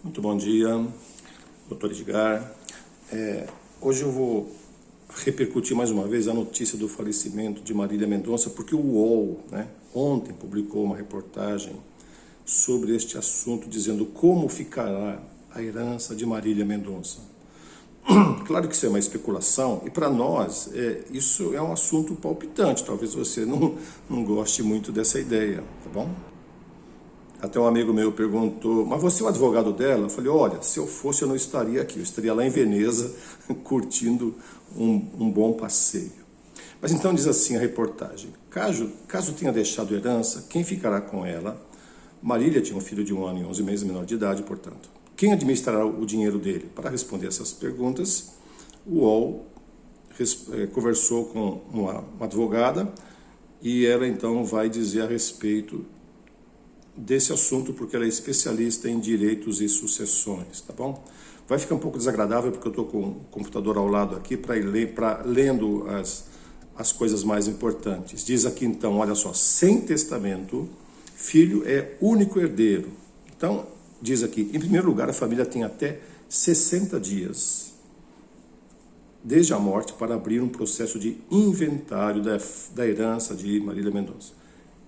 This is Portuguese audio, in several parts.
Muito bom dia, doutor Edgar. Hoje eu vou repercutir mais uma vez a notícia do falecimento de Marília Mendonça, porque o UOL, ontem publicou uma reportagem sobre este assunto, dizendo como ficará a herança de Marília Mendonça. Claro que isso é uma especulação, e para nós isso é um assunto palpitante. Talvez você não goste muito dessa ideia, tá bom? Até um amigo meu perguntou, mas você é o advogado dela? Eu falei, olha, se eu fosse eu não estaria aqui, eu estaria lá em Veneza curtindo um bom passeio. Mas então diz assim a reportagem, caso tenha deixado herança, quem ficará com ela? Marília tinha um filho de 1 ano e 11 meses, menor de idade, portanto. Quem administrará o dinheiro dele? Para responder essas perguntas, o UOL conversou com uma advogada e ela então vai dizer a respeito desse assunto, porque ela é especialista em direitos e sucessões, tá bom? Vai ficar um pouco desagradável, porque eu estou com o computador ao lado aqui para lendo as coisas mais importantes. Diz aqui então, olha só, sem testamento, filho é único herdeiro. Então, diz aqui, em primeiro lugar, a família tem até 60 dias desde a morte para abrir um processo de inventário da herança de Marília Mendonça.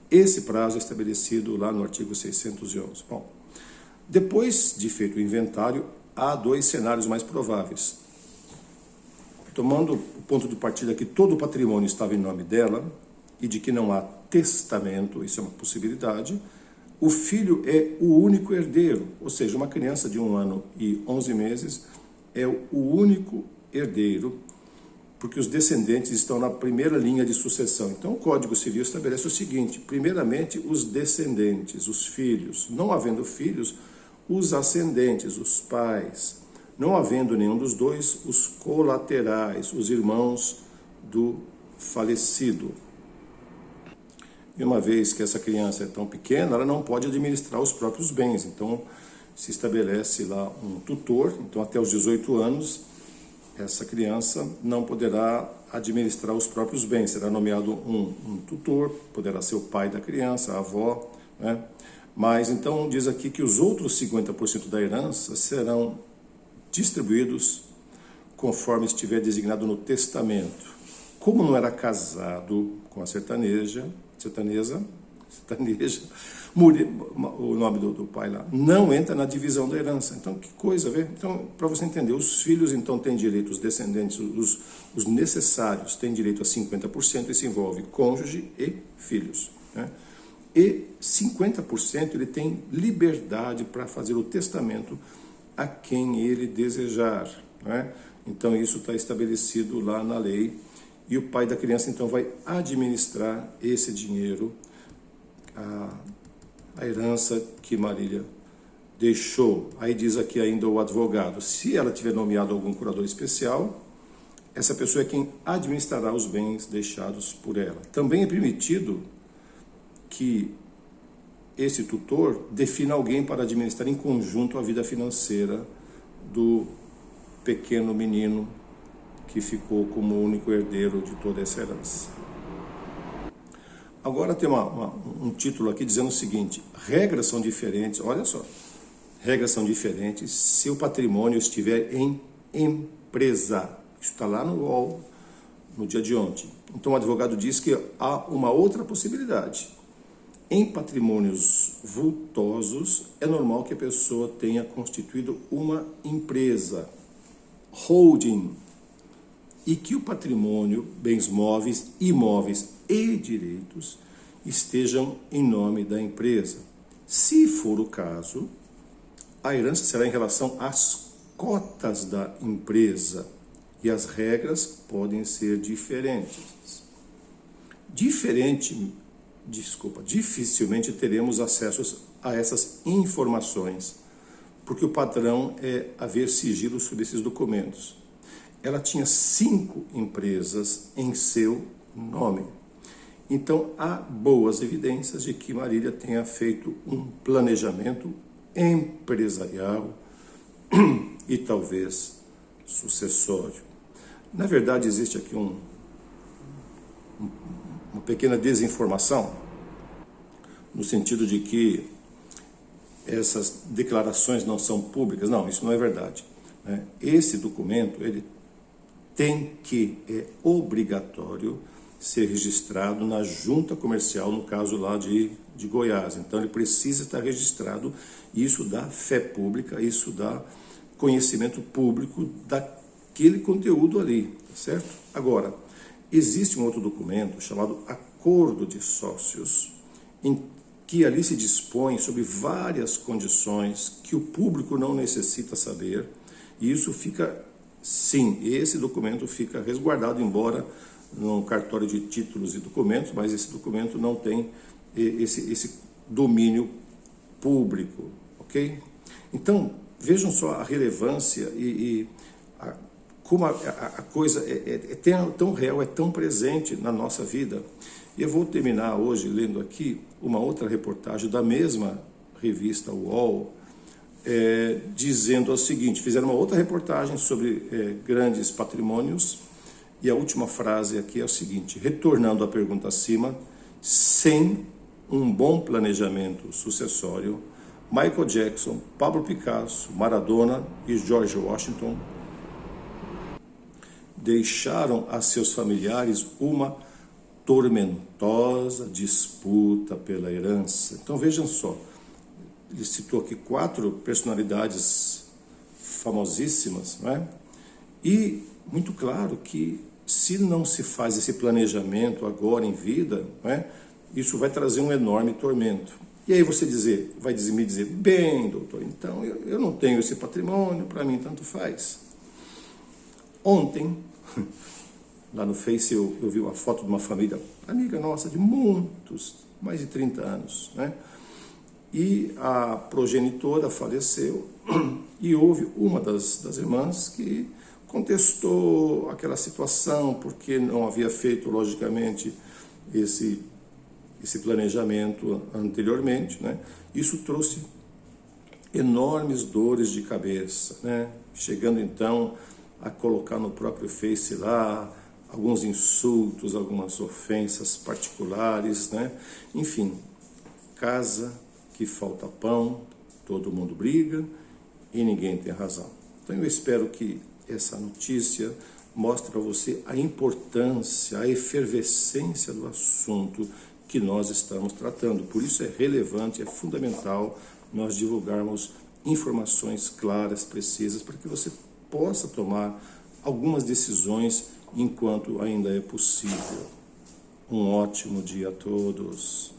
Esse prazo é estabelecido lá no artigo 611. Bom, depois de feito o inventário, há 2 cenários mais prováveis. Tomando o ponto de partida que todo o patrimônio estava em nome dela e de que não há testamento, isso é uma possibilidade, o filho é o único herdeiro, ou seja, uma criança de 1 ano e 11 meses é o único herdeiro, porque os descendentes estão na primeira linha de sucessão. Então, o Código Civil estabelece o seguinte, primeiramente, os descendentes, os filhos. Não havendo filhos, os ascendentes, os pais. Não havendo nenhum dos dois, os colaterais, os irmãos do falecido. E uma vez que essa criança é tão pequena, ela não pode administrar os próprios bens. Então, se estabelece lá um tutor, então até os 18 anos, essa criança não poderá administrar os próprios bens, será nomeado um tutor, poderá ser o pai da criança, a avó, Mas então diz aqui que os outros 50% da herança serão distribuídos conforme estiver designado no testamento. Como não era casado com a sertaneja, o nome do pai lá, não entra na divisão da herança. Então, que coisa, vê? Então, para você entender, os filhos então têm direito, os descendentes, os necessários têm direito a 50%, isso envolve cônjuge e filhos, E 50% ele tem liberdade para fazer o testamento a quem ele desejar, Então, isso está estabelecido lá na lei, e o pai da criança então vai administrar esse dinheiro, a herança que Marília deixou. Aí diz aqui ainda o advogado, se ela tiver nomeado algum curador especial, essa pessoa é quem administrará os bens deixados por ela. Também é permitido que esse tutor defina alguém para administrar em conjunto a vida financeira do pequeno menino que ficou como único herdeiro de toda essa herança. Agora tem um título aqui dizendo o seguinte, regras são diferentes, olha só, regras são diferentes se o patrimônio estiver em empresa. Isso está lá no UOL, no dia de ontem. Então o advogado diz que há uma outra possibilidade. Em patrimônios vultosos, é normal que a pessoa tenha constituído uma empresa, holding, e que o patrimônio, bens móveis, imóveis e direitos estejam em nome da empresa. Se for o caso, a herança será em relação às cotas da empresa e as regras podem ser diferentes. Dificilmente teremos acesso a essas informações, porque o padrão é haver sigilo sobre esses documentos. Ela tinha 5 empresas em seu nome. Então, há boas evidências de que Marília tenha feito um planejamento empresarial e talvez sucessório. Na verdade, existe aqui uma pequena desinformação, no sentido de que essas declarações não são públicas. Não, isso não é verdade, né? Esse documento, ele tem que, é obrigatório, ser registrado na junta comercial, no caso lá de Goiás. Então ele precisa estar registrado, e isso dá fé pública, isso dá conhecimento público daquele conteúdo ali, tá certo? Agora, existe um outro documento chamado Acordo de Sócios, em que ali se dispõe sobre várias condições que o público não necessita saber, e isso fica, sim, esse documento fica resguardado, embora no cartório de títulos e documentos, mas esse documento não tem esse domínio público, ok? Então, vejam só a relevância como a coisa é tão real, é tão presente na nossa vida. E eu vou terminar hoje lendo aqui uma outra reportagem da mesma revista UOL, dizendo o seguinte: fizeram uma outra reportagem sobre grandes patrimônios, e a última frase aqui é o seguinte: retornando à pergunta acima, sem um bom planejamento sucessório, Michael Jackson, Pablo Picasso, Maradona e George Washington deixaram a seus familiares uma tormentosa disputa pela herança. Então vejam só, ele citou aqui 4 personalidades famosíssimas, não é? E muito claro que se não se faz esse planejamento agora em vida, não é? Isso vai trazer um enorme tormento. E aí você vai me dizer, bem, doutor, então eu não tenho esse patrimônio, para mim tanto faz. Ontem, lá no Face, eu vi uma foto de uma família, amiga nossa, de muitos, mais de 30 anos, né? E a progenitora faleceu, e houve uma das irmãs que contestou aquela situação, porque não havia feito, logicamente, esse planejamento anteriormente, né? Isso trouxe enormes dores de cabeça, né? Chegando então a colocar no próprio Face lá alguns insultos, algumas ofensas particulares, né? Enfim, casa que falta pão, todo mundo briga e ninguém tem razão. Então eu espero que essa notícia mostre para você a importância, a efervescência do assunto que nós estamos tratando. Por isso é relevante, é fundamental nós divulgarmos informações claras, precisas, para que você possa tomar algumas decisões enquanto ainda é possível. Um ótimo dia a todos.